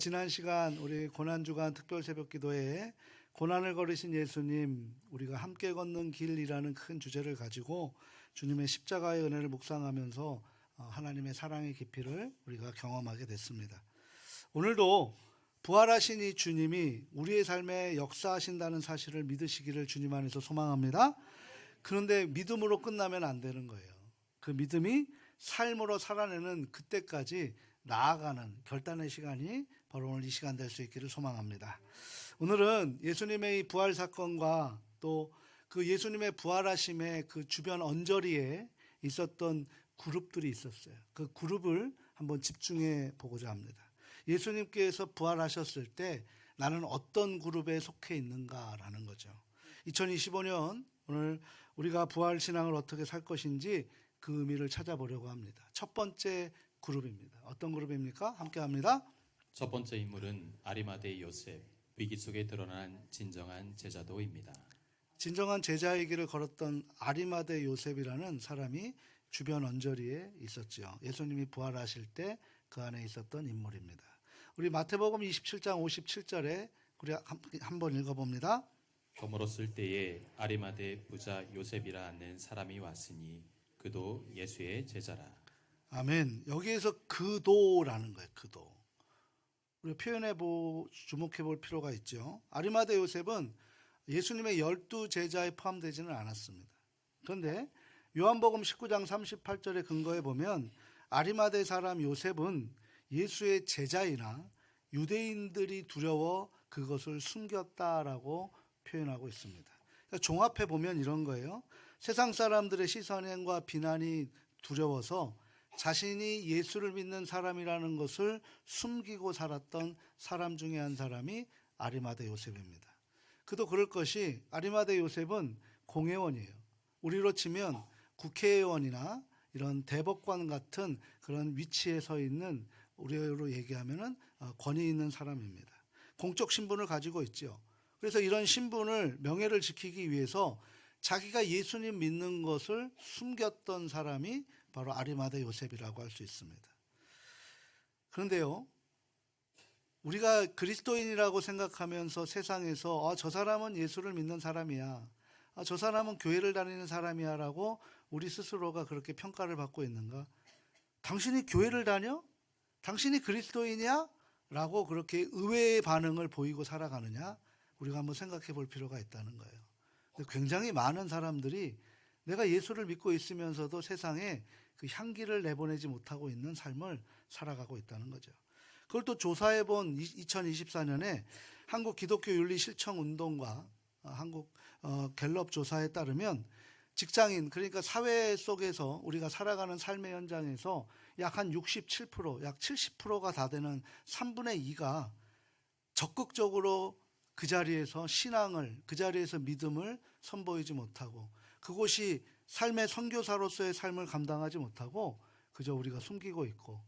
지난 시간 우리 고난주간 특별 새벽 기도회에 고난을 걸으신 예수님, 우리가 함께 걷는 길이라는 큰 주제를 가지고 주님의 십자가의 은혜를 묵상하면서 하나님의 사랑의 깊이를 우리가 경험하게 됐습니다. 오늘도 부활하신 이 주님이 우리의 삶에 역사하신다는 사실을 믿으시기를 주님 안에서 소망합니다. 그런데 믿음으로 끝나면 안 되는 거예요. 그 믿음이 삶으로 살아내는 그때까지 나아가는 결단의 시간이 바로 오늘 이 시간 될 수 있기를 소망합니다. 오늘은 예수님의 이 부활 사건과 또 그 예수님의 부활하심의 그 주변 언저리에 있었던 그룹들이 있었어요. 그 그룹을 한번 집중해 보고자 합니다. 예수님께서 부활하셨을 때 나는 어떤 그룹에 속해 있는가라는 거죠. 2025년 오늘 우리가 부활 신앙을 어떻게 살 것인지 그 의미를 찾아보려고 합니다. 첫 번째 그룹입니다. 어떤 그룹입니까? 함께 합니다. 첫 번째 인물은 아리마대 요셉, 위기 속에 드러난 진정한 제자도입니다. 진정한 제자의 길을 걸었던 아리마대 요셉이라는 사람이 주변 언저리에 있었죠. 예수님이 부활하실 때 그 안에 있었던 인물입니다. 우리 마태복음 27장 57절에 우리 한번 읽어봅니다. 저물었을 때에 아리마대 부자 요셉이라 하는 사람이 왔으니 그도 예수의 제자라. 아멘. 여기에서 그도라는 거예요. 그도. 우리 주목해 볼 필요가 있죠. 아리마대 요셉은 예수님의 12제자에 포함되지는 않았습니다. 그런데 요한복음 19장 38절의 근거에 보면 아리마대 사람 요셉은 예수의 제자이나 유대인들이 두려워 그것을 숨겼다라고 표현하고 있습니다. 그러니까 종합해 보면 이런 거예요. 세상 사람들의 시선과 비난이 두려워서 자신이 예수를 믿는 사람이라는 것을 숨기고 살았던 사람 중에 한 사람이 아리마대 요셉입니다. 그도 그럴 것이 아리마대 요셉은 공회원이에요. 우리로 치면 국회의원이나 이런 대법관 같은 그런 위치에 서 있는, 우리로 얘기하면 권위 있는 사람입니다. 공적 신분을 가지고 있죠. 그래서 이런 신분을, 명예를 지키기 위해서 자기가 예수님 믿는 것을 숨겼던 사람이 바로 아리마대 요셉이라고 할 수 있습니다. 그런데요, 우리가 그리스도인이라고 생각하면서 세상에서 저 사람은 예수를 믿는 사람이야, 저 사람은 교회를 다니는 사람이야 라고 우리 스스로가 그렇게 평가를 받고 있는가? 당신이 교회를 다녀? 당신이 그리스도인이야? 라고 그렇게 의외의 반응을 보이고 살아가느냐? 우리가 한번 생각해 볼 필요가 있다는 거예요. 굉장히 많은 사람들이 내가 예수를 믿고 있으면서도 세상에 그 향기를 내보내지 못하고 있는 삶을 살아가고 있다는 거죠. 그걸 또 조사해 본 2024년에 한국 기독교 윤리 실천 운동과 한국 갤럽 조사에 따르면 직장인, 그러니까 사회 속에서 우리가 살아가는 삶의 현장에서 약 한 67%, 약 70%가 다 되는 3분의 2가 적극적으로 그 자리에서 신앙을, 그 자리에서 믿음을 선보이지 못하고, 그곳이 삶의 선교사로서의 삶을 감당하지 못하고 그저 우리가 숨기고 있고,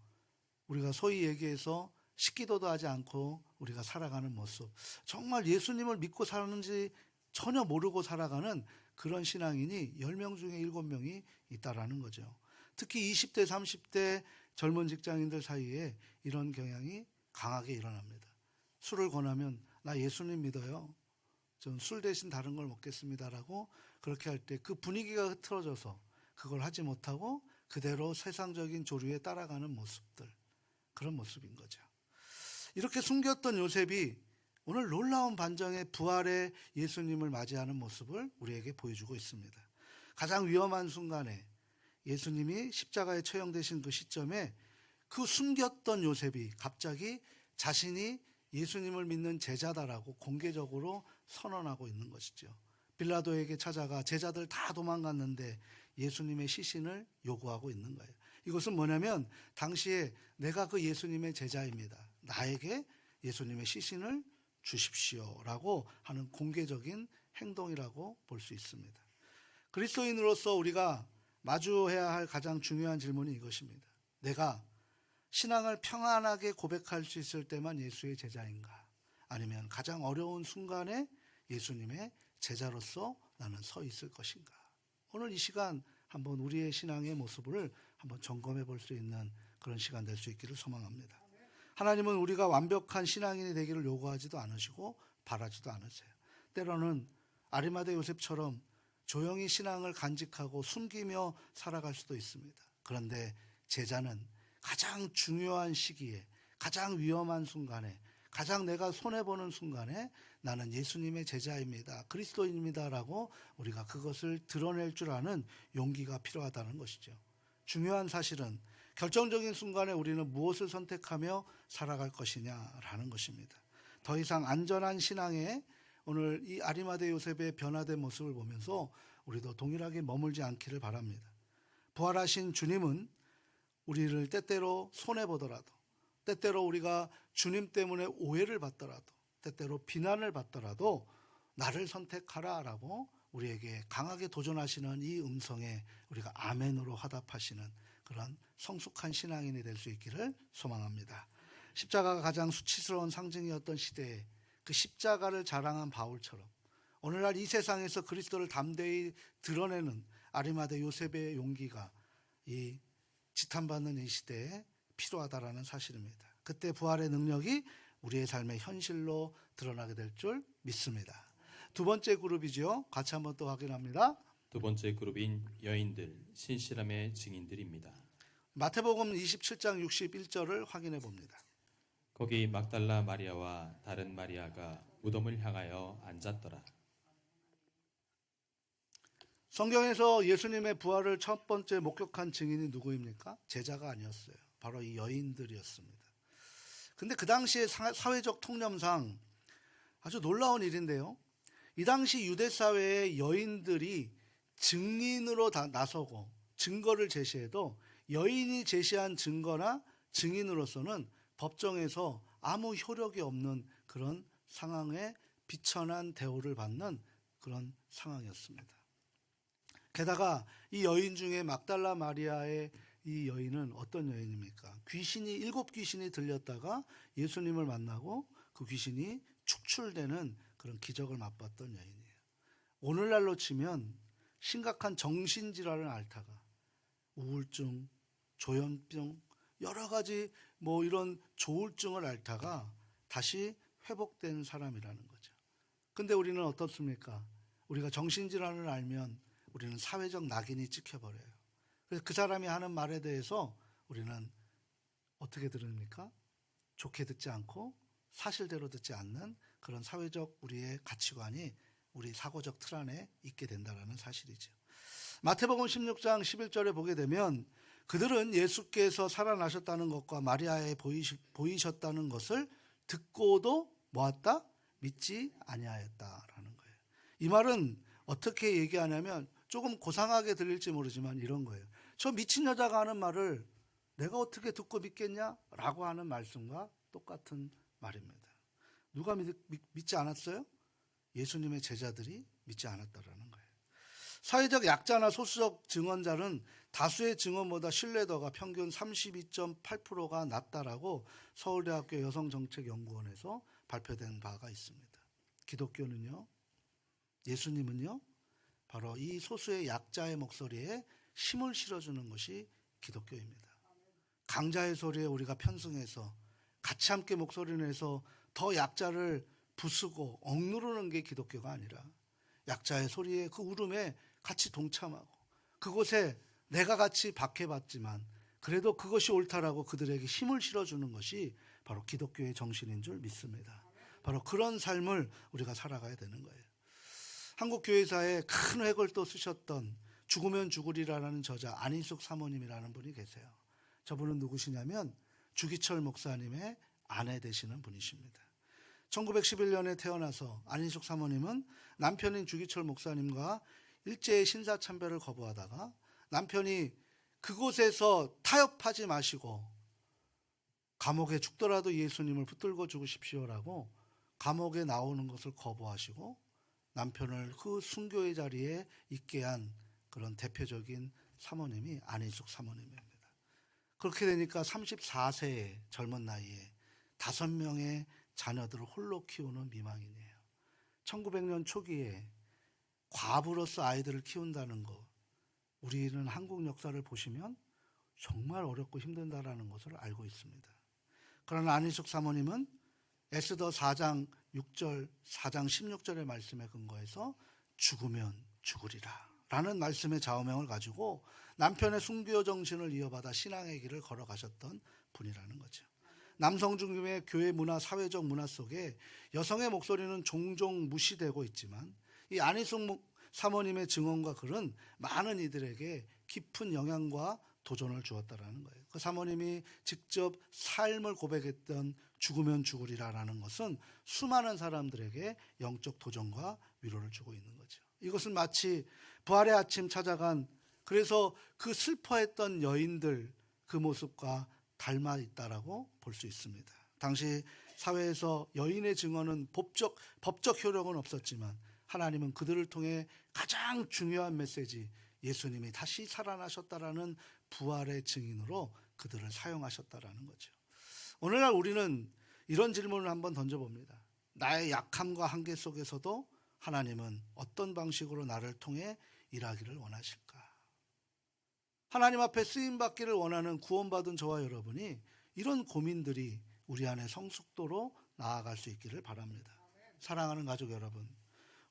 우리가 소위 얘기해서 식기도도 하지 않고 우리가 살아가는 모습, 정말 예수님을 믿고 사는지 전혀 모르고 살아가는 그런 신앙인이 10명 중에 7명이 있다라는 거죠. 특히 20대, 30대 젊은 직장인들 사이에 이런 경향이 강하게 일어납니다. 술을 권하면 나 예수님 믿어요, 전 술 대신 다른 걸 먹겠습니다라고 그렇게 할 때 그 분위기가 흐트러져서 그걸 하지 못하고 그대로 세상적인 조류에 따라가는 모습들, 그런 모습인 거죠. 이렇게 숨겼던 요셉이 오늘 놀라운 반전의 부활의 예수님을 맞이하는 모습을 우리에게 보여주고 있습니다. 가장 위험한 순간에 예수님이 십자가에 처형되신 그 시점에 그 숨겼던 요셉이 갑자기 자신이 예수님을 믿는 제자다라고 공개적으로 선언하고 있는 것이죠. 빌라도에게 찾아가 제자들 다 도망갔는데 예수님의 시신을 요구하고 있는 거예요. 이것은 뭐냐면 당시에 내가 그 예수님의 제자입니다, 나에게 예수님의 시신을 주십시오라고 하는 공개적인 행동이라고 볼 수 있습니다. 그리스도인으로서 우리가 마주해야 할 가장 중요한 질문이 이것입니다. 내가 신앙을 평안하게 고백할 수 있을 때만 예수의 제자인가? 아니면 가장 어려운 순간에 예수님의 제자로서 나는 서 있을 것인가? 오늘 이 시간 한번 우리의 신앙의 모습을 한번 점검해 볼 수 있는 그런 시간 될 수 있기를 소망합니다. 하나님은 우리가 완벽한 신앙인이 되기를 요구하지도 않으시고 바라지도 않으세요. 때로는 아리마대 요셉처럼 조용히 신앙을 간직하고 숨기며 살아갈 수도 있습니다. 그런데 제자는 가장 중요한 시기에, 가장 위험한 순간에, 가장 내가 손해보는 순간에 나는 예수님의 제자입니다, 그리스도인입니다 라고 우리가 그것을 드러낼 줄 아는 용기가 필요하다는 것이죠. 중요한 사실은 결정적인 순간에 우리는 무엇을 선택하며 살아갈 것이냐라는 것입니다. 더 이상 안전한 신앙에 오늘 이 아리마대 요셉의 변화된 모습을 보면서 우리도 동일하게 머물지 않기를 바랍니다. 부활하신 주님은 우리를 때때로 손해보더라도, 때때로 우리가 주님 때문에 오해를 받더라도, 때때로 비난을 받더라도 나를 선택하라 라고 우리에게 강하게 도전하시는 이 음성에 우리가 아멘으로 화답하시는 그런 성숙한 신앙인이 될 수 있기를 소망합니다. 십자가가 가장 수치스러운 상징이었던 시대에 그 십자가를 자랑한 바울처럼 오늘날 이 세상에서 그리스도를 담대히 드러내는 아리마대 요셉의 용기가 이 지탄받는 이 시대에 필요하다라는 사실입니다. 그때 부활의 능력이 우리의 삶의 현실로 드러나게 될 줄 믿습니다. 두 번째 그룹이죠. 같이 한번 또 확인합니다. 두 번째 그룹인 여인들, 신실함의 증인들입니다. 마태복음 27장 61절을 확인해 봅니다. 거기 막달라 마리아와 다른 마리아가 무덤을 향하여 앉았더라. 성경에서 예수님의 부활을 첫 번째 목격한 증인이 누구입니까? 제자가 아니었어요. 바로 이 여인들이었습니다. 근데 그 당시의 사회적 통념상 아주 놀라운 일인데요. 이 당시 유대 사회의 여인들이 증인으로 나서고 증거를 제시해도 여인이 제시한 증거나 증인으로서는 법정에서 아무 효력이 없는 그런 상황에 비천한 대우를 받는 그런 상황이었습니다. 게다가 이 여인 중에 막달라 마리아의 이 여인은 어떤 여인입니까? 일곱 귀신이 들렸다가 예수님을 만나고 그 귀신이 축출되는 그런 기적을 맛봤던 여인이에요. 오늘날로 치면 심각한 정신질환을 앓다가 우울증, 조현병, 여러 가지 이런 조울증을 앓다가 다시 회복된 사람이라는 거죠. 근데 우리는 어떻습니까? 우리가 정신질환을 앓면 우리는 사회적 낙인이 찍혀버려요. 그래서 그 사람이 하는 말에 대해서 우리는 어떻게 들습니까? 좋게 듣지 않고 사실대로 듣지 않는 그런 사회적 우리의 가치관이 우리 사고적 틀 안에 있게 된다는 사실이죠. 마태복음 16장 11절에 보게 되면 그들은 예수께서 살아나셨다는 것과 마리아에 보이셨다는 것을 듣고도 뭐했다? 믿지 아니하였다라는 거예요. 이 말은 어떻게 얘기하냐면 조금 고상하게 들릴지 모르지만 이런 거예요. 저 미친 여자가 하는 말을 내가 어떻게 듣고 믿겠냐? 라고 하는 말씀과 똑같은 말입니다. 누가 믿지 않았어요? 예수님의 제자들이 믿지 않았다라는 거예요. 사회적 약자나 소수적 증언자는 다수의 증언보다 신뢰도가 평균 32.8%가 낮다라고 서울대학교 여성정책연구원에서 발표된 바가 있습니다. 기독교는요, 예수님은요, 바로 이 소수의 약자의 목소리에 힘을 실어주는 것이 기독교입니다. 강자의 소리에 우리가 편승해서 같이 함께 목소리를 내서 더 약자를 부수고 억누르는 게 기독교가 아니라 약자의 소리에 그 울음에 같이 동참하고 그곳에 내가 같이 박해받지만 그래도 그것이 옳다라고 그들에게 힘을 실어주는 것이 바로 기독교의 정신인 줄 믿습니다. 바로 그런 삶을 우리가 살아가야 되는 거예요. 한국 교회사에 큰 획을 또 쓰셨던 죽으면 죽으리라는 저자 안희숙 사모님이라는 분이 계세요. 저분은 누구시냐면 주기철 목사님의 아내 되시는 분이십니다. 1911년에 태어나서 안희숙 사모님은 남편인 주기철 목사님과 일제의 신사참배를 거부하다가 남편이 그곳에서 타협하지 마시고 감옥에 죽더라도 예수님을 붙들고 죽으십시오라고 감옥에 나오는 것을 거부하시고 남편을 그 순교의 자리에 있게 한 그런 대표적인 사모님이 안희숙 사모님입니다. 그렇게 되니까 34세의 젊은 나이에 5명의 자녀들을 홀로 키우는 미망인이에요. 1900년 초기에 과부로서 아이들을 키운다는 것, 우리는 한국 역사를 보시면 정말 어렵고 힘든다라는 것을 알고 있습니다. 그러나 안희숙 사모님은 에스더 4장 6절, 4장 16절의 말씀에 근거해서 죽으면 죽으리라 라는 말씀의 좌우명을 가지고 남편의 순교 정신을 이어받아 신앙의 길을 걸어가셨던 분이라는 거죠. 남성 중심의 교회 문화, 사회적 문화 속에 여성의 목소리는 종종 무시되고 있지만 이 안희숙 사모님의 증언과 글은 많은 이들에게 깊은 영향과 도전을 주었다라는 거예요. 그 사모님이 직접 삶을 고백했던 죽으면 죽으리라라는 것은 수많은 사람들에게 영적 도전과 위로를 주고 있는 거죠. 이것은 마치 부활의 아침 찾아간, 그래서 그 슬퍼했던 여인들 그 모습과 닮아 있다라고 볼 수 있습니다. 당시 사회에서 여인의 증언은 법적 효력은 없었지만 하나님은 그들을 통해 가장 중요한 메시지, 예수님이 다시 살아나셨다라는 부활의 증인으로 그들을 사용하셨다라는 거죠. 오늘날 우리는 이런 질문을 한번 던져봅니다. 나의 약함과 한계 속에서도 하나님은 어떤 방식으로 나를 통해 일하기를 원하실까? 하나님 앞에 쓰임받기를 원하는 구원받은 저와 여러분이 이런 고민들이 우리 안에 성숙도로 나아갈 수 있기를 바랍니다. 사랑하는 가족 여러분,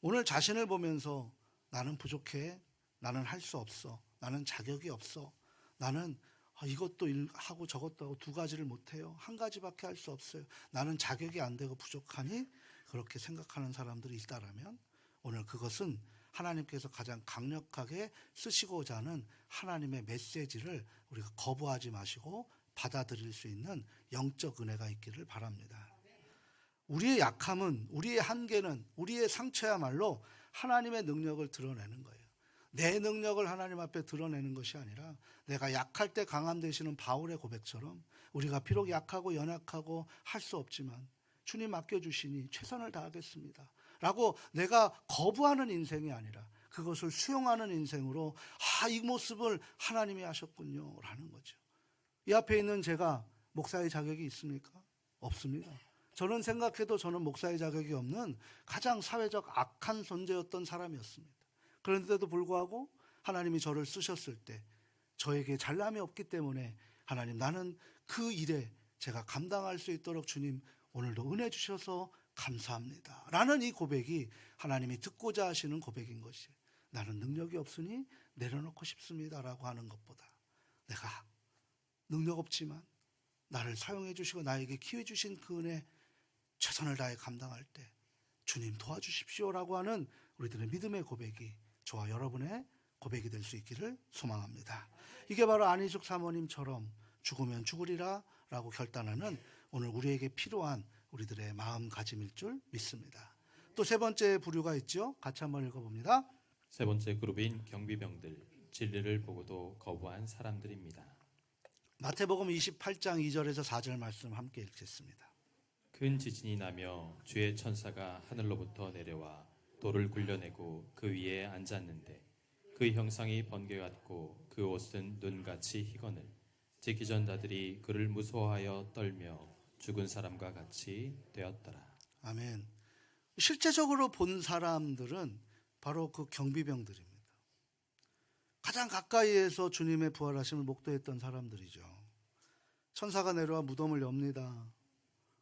오늘 자신을 보면서 나는 부족해, 나는 할 수 없어, 나는 자격이 없어, 나는 이것도 하고 저것도 하고 두 가지를 못해요, 한 가지밖에 할 수 없어요, 나는 자격이 안 되고 부족하니, 그렇게 생각하는 사람들이 있다라면 오늘 그것은 하나님께서 가장 강력하게 쓰시고자 하는 하나님의 메시지를 우리가 거부하지 마시고 받아들일 수 있는 영적 은혜가 있기를 바랍니다. 우리의 약함은, 우리의 한계는, 우리의 상처야말로 하나님의 능력을 드러내는 거예요. 내 능력을 하나님 앞에 드러내는 것이 아니라 내가 약할 때 강함 되시는 바울의 고백처럼 우리가 비록 약하고 연약하고 할 수 없지만 주님 맡겨주시니 최선을 다하겠습니다 라고 내가 거부하는 인생이 아니라 그것을 수용하는 인생으로 이 모습을 하나님이 하셨군요 라는 거죠. 이 앞에 있는 제가 목사의 자격이 있습니까? 없습니다. 저는 생각해도 저는 목사의 자격이 없는 가장 사회적 악한 존재였던 사람이었습니다. 그런데도 불구하고 하나님이 저를 쓰셨을 때 저에게 잘남이 없기 때문에 하나님, 나는 그 일에 제가 감당할 수 있도록 주님 오늘도 은혜 주셔서 감사합니다 라는 이 고백이 하나님이 듣고자 하시는 고백인 것이, 나는 능력이 없으니 내려놓고 싶습니다 라고 하는 것보다 내가 능력 없지만 나를 사용해 주시고 나에게 기회 주신 그 은혜 최선을 다해 감당할 때 주님 도와주십시오 라고 하는 우리들의 믿음의 고백이 저와 여러분의 고백이 될 수 있기를 소망합니다. 이게 바로 안희숙 사모님처럼 죽으면 죽으리라 라고 결단하는 오늘 우리에게 필요한 우리들의 마음가짐일 줄 믿습니다. 또 세 번째 부류가 있죠. 같이 한번 읽어봅니다. 세 번째 그룹인 경비병들, 진리를 보고도 거부한 사람들입니다. 마태복음 28장 2절에서 4절 말씀 함께 읽겠습니다. 큰 지진이 나며 주의 천사가 하늘로부터 내려와 돌을 굴려내고 그 위에 앉았는데 그 형상이 번개 같고 그 옷은 눈같이 희거늘 지기 전자들이 그를 무서워하여 떨며 죽은 사람과 같이 되었더라. 아멘. 실제적으로 본 사람들은 바로 그 경비병들입니다. 가장 가까이에서 주님의 부활하심을 목도했던 사람들이죠. 천사가 내려와 무덤을 엽니다.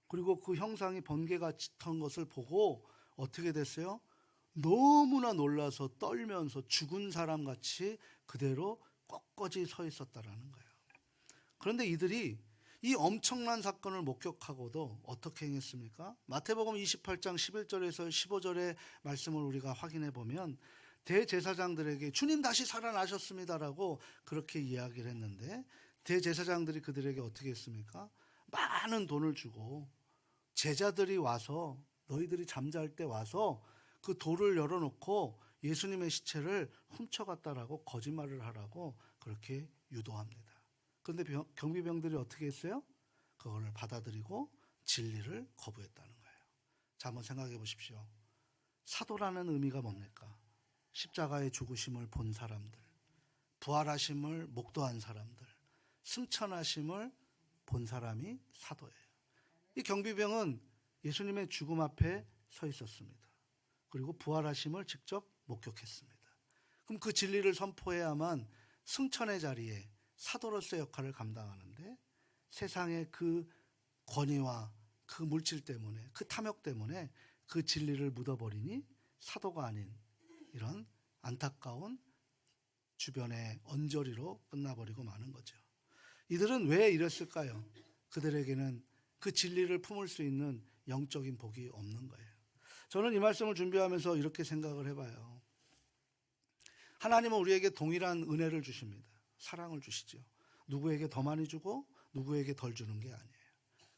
그리고 그 형상이 번개가 짙은 것을 보고 어떻게 됐어요? 너무나 놀라서 떨면서 죽은 사람같이 그대로 꼿꼿이 서 있었다라는 거예요. 그런데 이들이 이 엄청난 사건을 목격하고도 어떻게 행했습니까? 마태복음 28장 11절에서 15절의 말씀을 우리가 확인해 보면 대제사장들에게 주님 다시 살아나셨습니다라고 그렇게 이야기를 했는데 대제사장들이 그들에게 어떻게 했습니까? 많은 돈을 주고 제자들이 와서, 너희들이 잠잘 때 와서 그 돌을 열어놓고 예수님의 시체를 훔쳐갔다라고 거짓말을 하라고 그렇게 유도합니다. 그런데 경비병들이 어떻게 했어요? 그걸 받아들이고 진리를 거부했다는 거예요. 자, 한번 생각해 보십시오. 사도라는 의미가 뭡니까? 십자가의 죽으심을 본 사람들, 부활하심을 목도한 사람들, 승천하심을 본 사람이 사도예요. 이 경비병은 예수님의 죽음 앞에 서 있었습니다. 그리고 부활하심을 직접 목격했습니다. 그럼 그 진리를 선포해야만 승천의 자리에 사도로서의 역할을 감당하는데 세상의 그 권위와 그 물질 때문에, 그 탐욕 때문에 그 진리를 묻어버리니 사도가 아닌 이런 안타까운 주변의 언저리로 끝나버리고 마는 거죠. 이들은 왜 이랬을까요? 그들에게는 그 진리를 품을 수 있는 영적인 복이 없는 거예요. 저는 이 말씀을 준비하면서 이렇게 생각을 해봐요. 하나님은 우리에게 동일한 은혜를 주십니다. 사랑을 주시죠. 누구에게 더 많이 주고 누구에게 덜 주는 게 아니에요.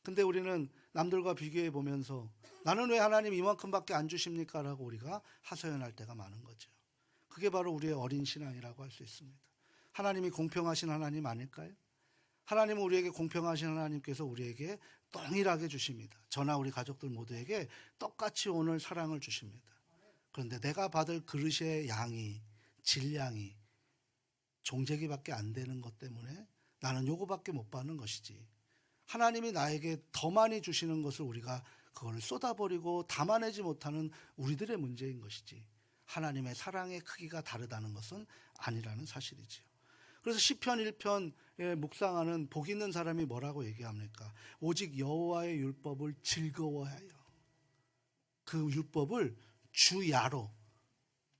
근데 우리는 남들과 비교해 보면서 나는 왜 하나님 이만큼밖에 안 주십니까? 라고 우리가 하소연할 때가 많은 거죠. 그게 바로 우리의 어린 신앙이라고 할 수 있습니다. 하나님이 공평하신 하나님 아닐까요? 하나님은 우리에게 공평하신 하나님께서 우리에게 동일하게 주십니다. 저나 우리 가족들 모두에게 똑같이 오늘 사랑을 주십니다. 그런데 내가 받을 그릇의 양이, 질량이 종재기밖에 안 되는 것 때문에 나는 요거밖에 못 받는 것이지, 하나님이 나에게 더 많이 주시는 것을 우리가 그걸 쏟아버리고 담아내지 못하는 우리들의 문제인 것이지, 하나님의 사랑의 크기가 다르다는 것은 아니라는 사실이지요. 그래서 시편 1편에 묵상하는 복 있는 사람이 뭐라고 얘기합니까? 오직 여호와의 율법을 즐거워하여 그 율법을 주야로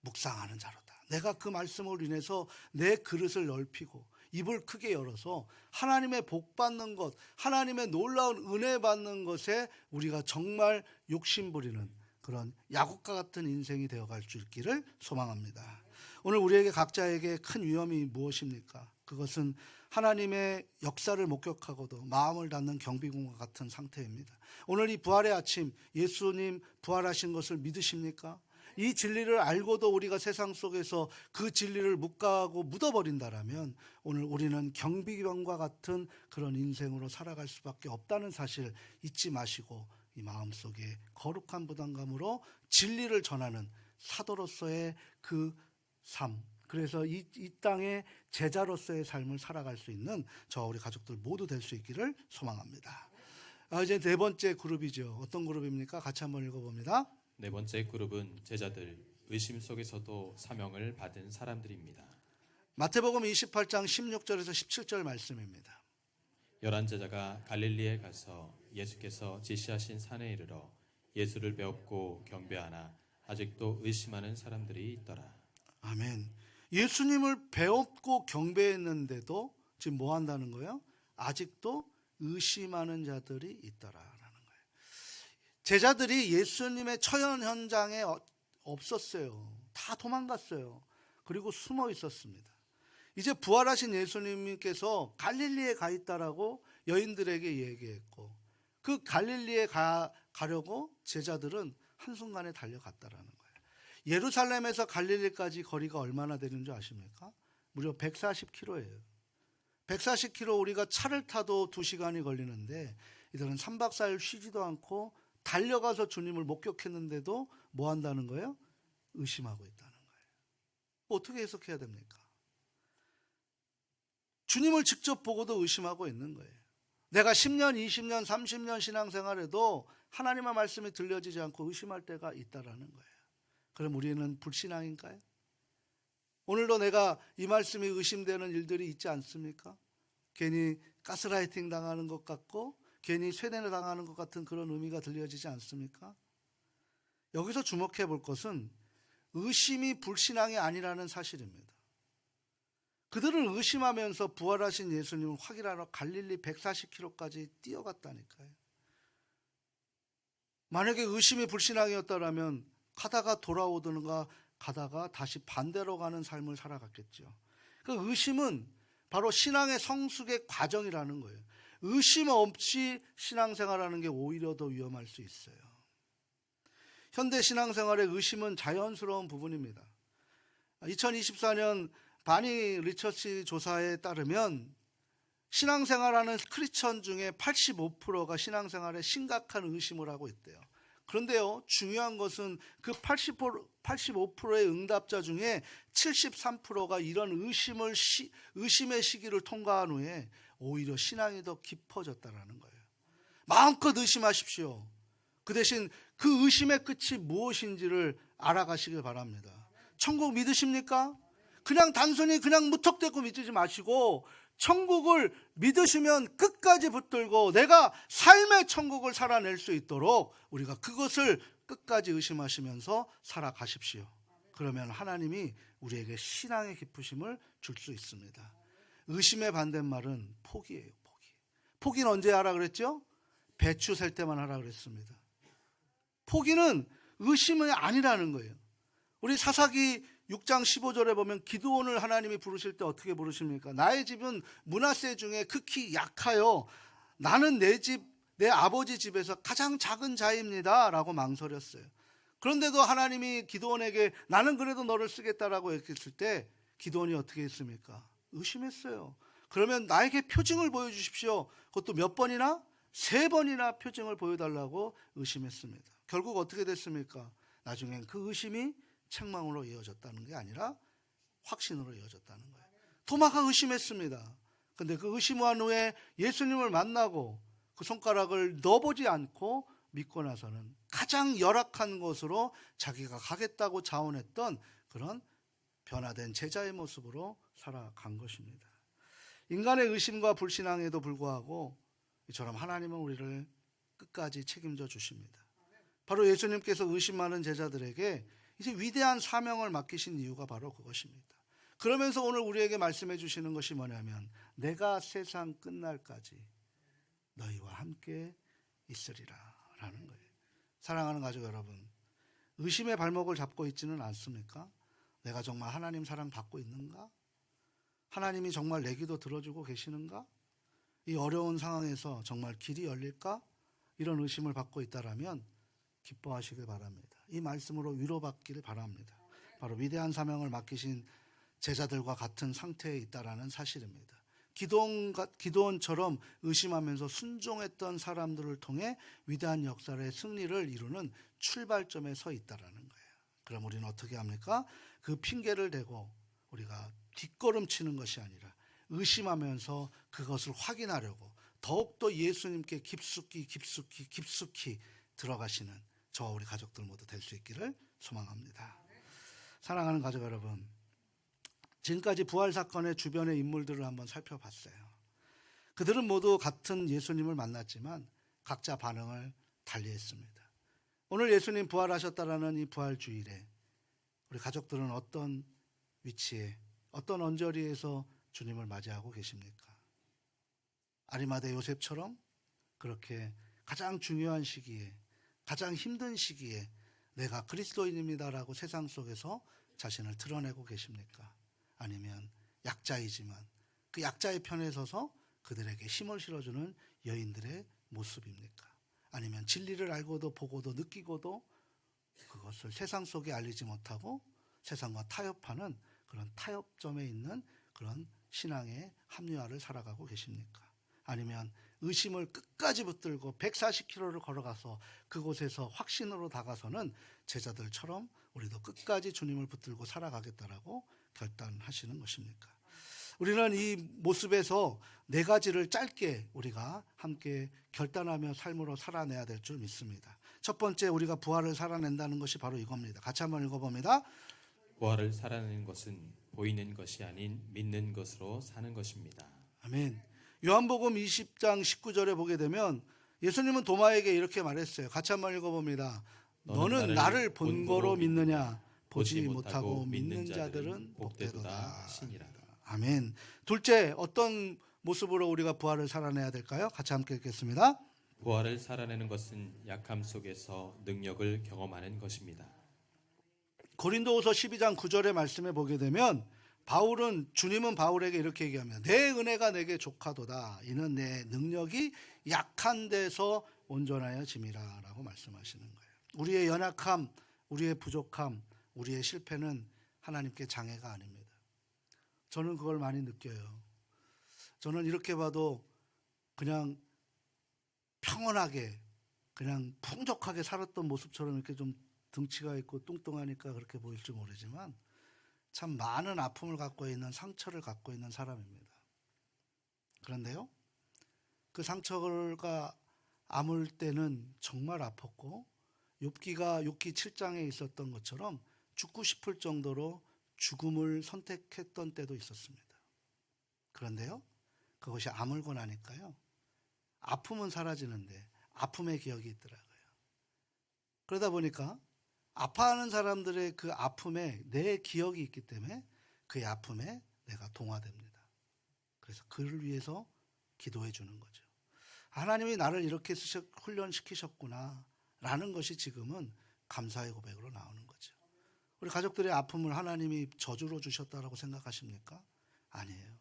묵상하는 자로다. 내가 그 말씀으로 인해서 내 그릇을 넓히고 입을 크게 열어서 하나님의 복 받는 것, 하나님의 놀라운 은혜 받는 것에 우리가 정말 욕심부리는 그런 야곱과 같은 인생이 되어갈 수 있기를 소망합니다. 오늘 우리에게 각자에게 큰 위험이 무엇입니까? 그것은 하나님의 역사를 목격하고도 마음을 닫는 경비군과 같은 상태입니다. 오늘 이 부활의 아침, 예수님 부활하신 것을 믿으십니까? 이 진리를 알고도 우리가 세상 속에서 그 진리를 묵과하고 묻어버린다라면 오늘 우리는 경비병과 같은 그런 인생으로 살아갈 수밖에 없다는 사실 잊지 마시고, 이 마음속에 거룩한 부담감으로 진리를 전하는 사도로서의 그 삶, 그래서 이 땅의 제자로서의 삶을 살아갈 수 있는 저와 우리 가족들 모두 될 수 있기를 소망합니다. 이제 네 번째 그룹이죠. 어떤 그룹입니까? 같이 한번 읽어봅니다. 네 번째 그룹은 제자들, 의심 속에서도 사명을 받은 사람들입니다. 마태복음 28장 16절에서 17절 말씀입니다. 11제자가 갈릴리에 가서 예수께서 지시하신 산에 이르러 예수를 배웠고 경배하나 아직도 의심하는 사람들이 있더라. 아멘. 예수님을 배웠고 경배했는데도 지금 뭐 한다는 거예요? 아직도 의심하는 자들이 있더라라는 거예요. 제자들이 예수님의 처형 현장에 없었어요. 다 도망갔어요. 그리고 숨어 있었습니다. 이제 부활하신 예수님께서 갈릴리에 가 있다라고 여인들에게 얘기했고, 그 갈릴리에 가려고 제자들은 한순간에 달려갔다라는 거예요. 예루살렘에서 갈릴리까지 거리가 얼마나 되는 줄 아십니까? 무려 140km예요. 140km 우리가 차를 타도 2시간이 걸리는데 이들은 3박 4일 쉬지도 않고 달려가서 주님을 목격했는데도 뭐 한다는 거예요? 의심하고 있다는 거예요. 어떻게 해석해야 됩니까? 주님을 직접 보고도 의심하고 있는 거예요. 내가 10년, 20년, 30년 신앙생활에도 하나님의 말씀이 들려지지 않고 의심할 때가 있다라는 거예요. 그럼 우리는 불신앙인가요? 오늘도 내가 이 말씀이 의심되는 일들이 있지 않습니까? 괜히 가스라이팅 당하는 것 같고 괜히 쇠뇌를 당하는 것 같은 그런 의미가 들려지지 않습니까? 여기서 주목해 볼 것은 의심이 불신앙이 아니라는 사실입니다. 그들은 의심하면서 부활하신 예수님을 확인하러 갈릴리 140km까지 뛰어갔다니까요. 만약에 의심이 불신앙이었다면 가다가 돌아오든가 가다가 다시 반대로 가는 삶을 살아갔겠죠. 그 의심은 바로 신앙의 성숙의 과정이라는 거예요. 의심 없이 신앙생활하는 게 오히려 더 위험할 수 있어요. 현대 신앙생활의 의심은 자연스러운 부분입니다. 2024년 바니 리처치 조사에 따르면 신앙생활하는 크리스천 중에 85%가 신앙생활에 심각한 의심을 하고 있대요. 그런데요, 중요한 것은 그 85%의 응답자 중에 73%가 이런 의심의 시기를 통과한 후에 오히려 신앙이 더 깊어졌다는 거예요. 마음껏 의심하십시오. 그 대신 그 의심의 끝이 무엇인지를 알아가시길 바랍니다. 천국 믿으십니까? 그냥 단순히 그냥 무턱대고 믿지 마시고 천국을 믿으시면 끝까지 붙들고 내가 삶의 천국을 살아낼 수 있도록 우리가 그것을 끝까지 의심하시면서 살아가십시오. 그러면 하나님이 우리에게 신앙의 깊으심을 줄 수 있습니다. 의심의 반대말은 포기예요. 포기는 언제 하라 그랬죠? 배추 셀 때만 하라 그랬습니다. 포기는 의심이 아니라는 거예요. 우리 사사기 6장 15절에 보면 기드온을 하나님이 부르실 때 어떻게 부르십니까? 나의 집은 므낫세 중에 극히 약하여 나는 내 아버지 집에서 가장 작은 자입니다 라고 망설였어요. 그런데도 하나님이 기드온에게 나는 그래도 너를 쓰겠다라고 했을 때 기드온이 어떻게 했습니까? 의심했어요. 그러면 나에게 표징을 보여주십시오. 그것도 몇 번이나? 3번이나 표징을 보여달라고 의심했습니다. 결국 어떻게 됐습니까? 나중엔 그 의심이 책망으로 이어졌다는 게 아니라 확신으로 이어졌다는 거예요. 도마가 의심했습니다. 근데 그 의심한 후에 예수님을 만나고 그 손가락을 넣어보지 않고 믿고 나서는 가장 열악한 곳으로 자기가 가겠다고 자원했던 그런 변화된 제자의 모습으로 살아간 것입니다. 인간의 의심과 불신앙에도 불구하고 이처럼 하나님은 우리를 끝까지 책임져 주십니다. 바로 예수님께서 의심 많은 제자들에게 이제 위대한 사명을 맡기신 이유가 바로 그것입니다. 그러면서 오늘 우리에게 말씀해 주시는 것이 뭐냐면 내가 세상 끝날까지 너희와 함께 있으리라 라는 거예요. 사랑하는 가족 여러분, 의심의 발목을 잡고 있지는 않습니까? 내가 정말 하나님 사랑 받고 있는가? 하나님이 정말 내 기도 들어주고 계시는가? 이 어려운 상황에서 정말 길이 열릴까? 이런 의심을 받고 있다라면 기뻐하시길 바랍니다. 이 말씀으로 위로받기를 바랍니다. 바로 위대한 사명을 맡기신 제자들과 같은 상태에 있다라는 사실입니다. 기드온처럼 의심하면서 순종했던 사람들을 통해 위대한 역사의 승리를 이루는 출발점에 서 있다라는 거예요. 그럼 우리는 어떻게 합니까? 그 핑계를 대고 우리가 뒷걸음치는 것이 아니라 의심하면서 그것을 확인하려고 더욱더 예수님께 깊숙이 들어가시는 저와 우리 가족들 모두 될 수 있기를 소망합니다. 사랑하는 가족 여러분, 지금까지 부활 사건의 주변의 인물들을 한번 살펴봤어요. 그들은 모두 같은 예수님을 만났지만 각자 반응을 달리했습니다. 오늘 예수님 부활하셨다라는 이 부활 주일에 우리 가족들은 어떤 위치에, 어떤 언저리에서 주님을 맞이하고 계십니까? 아리마대 요셉처럼 그렇게 가장 중요한 시기에, 가장 힘든 시기에 내가 그리스도인입니다라고 세상 속에서 자신을 드러내고 계십니까? 아니면 약자이지만 그 약자의 편에 서서 그들에게 힘을 실어주는 여인들의 모습입니까? 아니면 진리를 알고도 보고도 느끼고도 그것을 세상 속에 알리지 못하고 세상과 타협하는 그런 타협점에 있는 그런 신앙의 합리화를 살아가고 계십니까? 아니면 의심을 끝까지 붙들고 140km를 걸어가서 그곳에서 확신으로 다가서는 제자들처럼 우리도 끝까지 주님을 붙들고 살아가겠다라고 결단하시는 것입니까? 우리는 이 모습에서 4가지를 짧게 우리가 함께 결단하며 삶으로 살아내야 될 줄 믿습니다. 첫 번째, 우리가 부활을 살아낸다는 것이 바로 이겁니다. 같이 한번 읽어봅니다. 부활을 살아내는 것은 보이는 것이 아닌 믿는 것으로 사는 것입니다. 아멘. 요한복음 20장 19절에 보게 되면 예수님은 도마에게 이렇게 말했어요. 같이 한번 읽어봅니다. 너는 나를 본 거로 믿느냐? 보지 못하고 믿는 자들은 복되도다 하시니라. 아멘. 둘째, 어떤 모습으로 우리가 부활을 살아내야 될까요? 같이 함께 읽겠습니다. 부활을 살아내는 것은 약함 속에서 능력을 경험하는 것입니다. 고린도후서 12장 9절의 말씀에 보게 되면 주님은 바울에게 이렇게 얘기합니다. 내 은혜가 내게 족하도다. 이는 내 능력이 약한 데서 온전하여 짐이라 라고 말씀하시는 거예요. 우리의 연약함, 우리의 부족함, 우리의 실패는 하나님께 장애가 아닙니다. 저는 그걸 많이 느껴요. 저는 이렇게 봐도 그냥 평온하게, 그냥 풍족하게 살았던 모습처럼 이렇게 좀 등치가 있고 뚱뚱하니까 그렇게 보일지 모르지만 참 많은 아픔을 갖고 있는, 상처를 갖고 있는 사람입니다. 그런데요, 그 상처가 아물 때는 정말 아팠고 욥기 7장에 있었던 것처럼 죽고 싶을 정도로 죽음을 선택했던 때도 있었습니다. 그런데요, 그것이 아물고 나니까요. 아픔은 사라지는데 아픔의 기억이 있더라고요. 그러다 보니까 아파하는 사람들의 그 아픔에 내 기억이 있기 때문에 그의 아픔에 내가 동화됩니다. 그래서 그를 위해서 기도해 주는 거죠. 하나님이 나를 이렇게 훈련시키셨구나 라는 것이 지금은 감사의 고백으로 나오는 거죠. 우리 가족들의 아픔을 하나님이 저주로 주셨다라고 생각하십니까? 아니에요.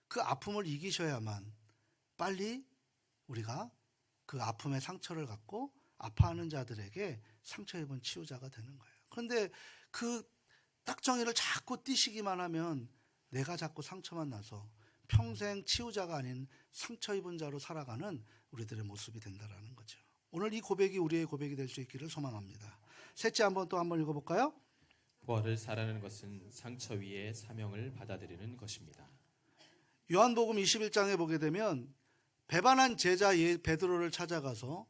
그 아픔을 이기셔야만 빨리 우리가 그 아픔의 상처를 갖고 아파하는 자들에게 상처 입은 치유자가 되는 거예요. 그런데 그 딱정이를 자꾸 띄시기만 하면 내가 자꾸 상처만 나서 평생 치유자가 아닌 상처 입은 자로 살아가는 우리들의 모습이 된다라는 거죠. 오늘 이 고백이 우리의 고백이 될 수 있기를 소망합니다. 셋째 또 한번 읽어볼까요? 부활을 사라는 것은 상처 위에 사명을 받아들이는 것입니다. 요한복음 21장에 보게 되면 배반한 제자 베드로를 찾아가서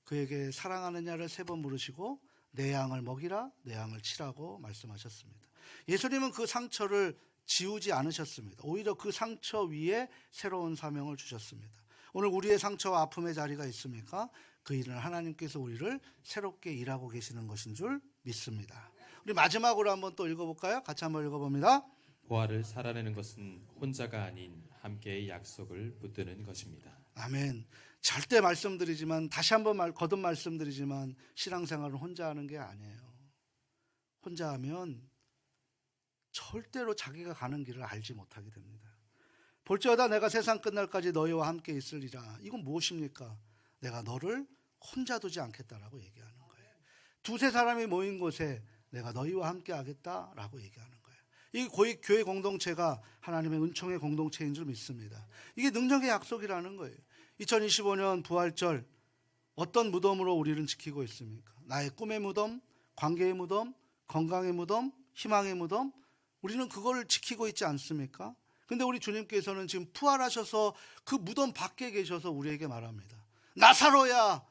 그에게 사랑하느냐를 3번 물으시고 내 양을 먹이라 내 양을 치라고 말씀하셨습니다. 예수님은 그 상처를 지우지 않으셨습니다. 오히려 그 상처 위에 새로운 사명을 주셨습니다. 오늘 우리의 상처와 아픔의 자리가 있습니까? 그 일은 하나님께서 우리를 새롭게 일하고 계시는 것인 줄 믿습니다. 우리 마지막으로 한번 또 읽어볼까요? 같이 한번 읽어봅니다. 부활을 살아내는 것은 혼자가 아닌 함께의 약속을 붙드는 것입니다. 아멘. 절대 말씀드리지만 다시 한번 거듭 말씀드리지만 신앙생활은 혼자 하는 게 아니에요. 혼자 하면 절대로 자기가 가는 길을 알지 못하게 됩니다. 볼지어다 내가 세상 끝날까지 너희와 함께 있으리라. 이건 무엇입니까? 내가 너를 혼자 두지 않겠다라고 얘기하는 거예요. 2-3 사람이 모인 곳에 내가 너희와 함께 하겠다라고 얘기하는 거예요. 이 교회 공동체가 하나님의 은총의 공동체인 줄 믿습니다. 이게 능력의 약속이라는 거예요. 2025년 부활절 어떤 무덤으로 우리는 지키고 있습니까? 나의 꿈의 무덤, 관계의 무덤, 건강의 무덤, 희망의 무덤, 우리는 그걸 지키고 있지 않습니까? 근데 우리 주님께서는 지금 부활하셔서 그 무덤 밖에 계셔서 우리에게 말합니다. 나사로야,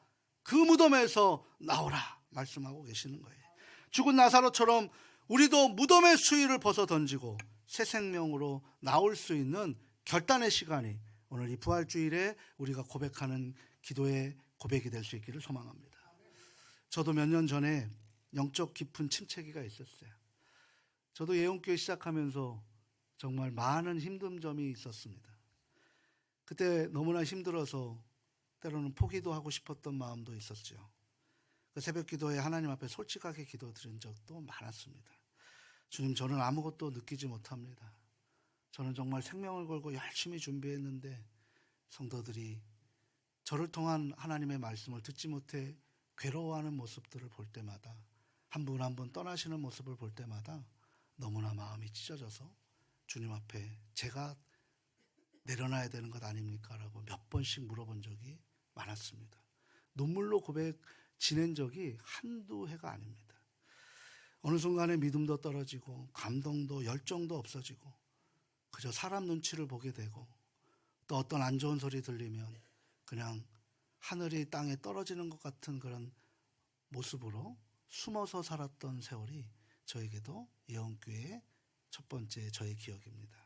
그 무덤에서 나오라 말씀하고 계시는 거예요. 죽은 나사로처럼 우리도 무덤의 수위를 벗어 던지고 새 생명으로 나올 수 있는 결단의 시간이 오늘 이 부활주일에 우리가 고백하는 기도의 고백이 될 수 있기를 소망합니다. 저도 몇 년 전에 영적 깊은 침체기가 있었어요. 저도 예언교회 시작하면서 정말 많은 힘든 점이 있었습니다. 그때 너무나 힘들어서 때로는 포기도 하고 싶었던 마음도 있었죠. 그 새벽 기도에 하나님 앞에 솔직하게 기도드린 적도 많았습니다. 주님, 저는 아무것도 느끼지 못합니다. 저는 정말 생명을 걸고 열심히 준비했는데 성도들이 저를 통한 하나님의 말씀을 듣지 못해 괴로워하는 모습들을 볼 때마다 한 분 한 분 떠나시는 모습을 볼 때마다 너무나 마음이 찢어져서 주님 앞에 제가 내려놔야 되는 것 아닙니까? 라고 몇 번씩 물어본 적이 많았습니다. 눈물로 고백 지낸 적이 한두 해가 아닙니다. 어느 순간에 믿음도 떨어지고 감동도 열정도 없어지고 그저 사람 눈치를 보게 되고 또 어떤 안 좋은 소리 들리면 그냥 하늘이 땅에 떨어지는 것 같은 그런 모습으로 숨어서 살았던 세월이 저에게도 예언교회의 첫 번째 저의 기억입니다.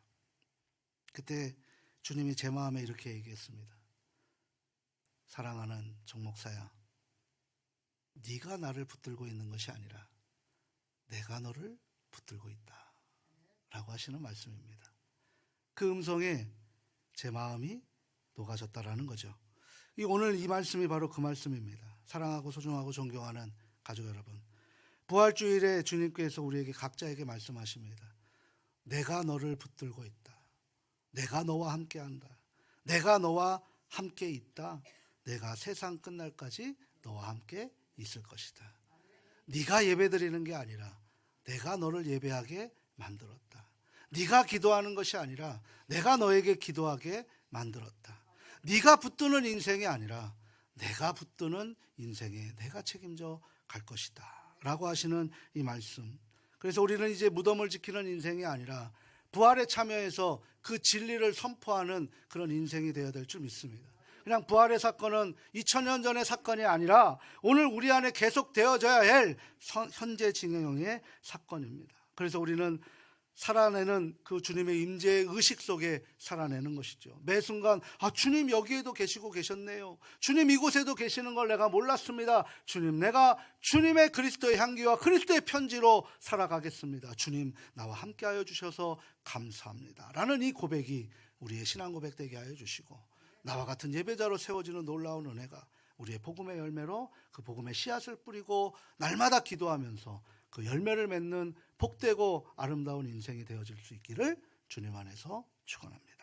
그때 주님이 제 마음에 이렇게 얘기했습니다. 사랑하는 정 목사야, 네가 나를 붙들고 있는 것이 아니라 내가 너를 붙들고 있다 라고 하시는 말씀입니다. 그 음성에 제 마음이 녹아졌다라는 거죠. 오늘 이 말씀이 바로 그 말씀입니다. 사랑하고 소중하고 존경하는 가족 여러분, 부활주일에 주님께서 우리에게 각자에게 말씀하십니다. 내가 너를 붙들고 있다. 내가 너와 함께한다. 내가 너와 함께 있다. 내가 세상 끝날까지 너와 함께 있을 것이다. 네가 예배드리는 게 아니라 내가 너를 예배하게 만들었다. 네가 기도하는 것이 아니라 내가 너에게 기도하게 만들었다. 네가 붙드는 인생이 아니라 내가 붙드는 인생에 내가 책임져 갈 것이다 라고 하시는 이 말씀. 그래서 우리는 이제 무덤을 지키는 인생이 아니라 부활에 참여해서 그 진리를 선포하는 그런 인생이 되어야 될 줄 믿습니다. 그냥 부활의 사건은 2000년 전의 사건이 아니라 오늘 우리 안에 계속 되어져야 할 현재 진행형의 사건입니다. 그래서 우리는 살아내는 그 주님의 임재의 의식 속에 살아내는 것이죠. 매 순간 주님 여기에도 계시고 계셨네요. 주님 이곳에도 계시는 걸 내가 몰랐습니다. 주님, 내가 주님의 그리스도의 향기와 그리스도의 편지로 살아가겠습니다. 주님 나와 함께하여 주셔서 감사합니다. 라는 이 고백이 우리의 신앙 고백 되게 하여 주시고, 나와 같은 예배자로 세워지는 놀라운 은혜가 우리의 복음의 열매로 그 복음의 씨앗을 뿌리고 날마다 기도하면서 그 열매를 맺는 복되고 아름다운 인생이 되어질 수 있기를 주님 안에서 축원합니다.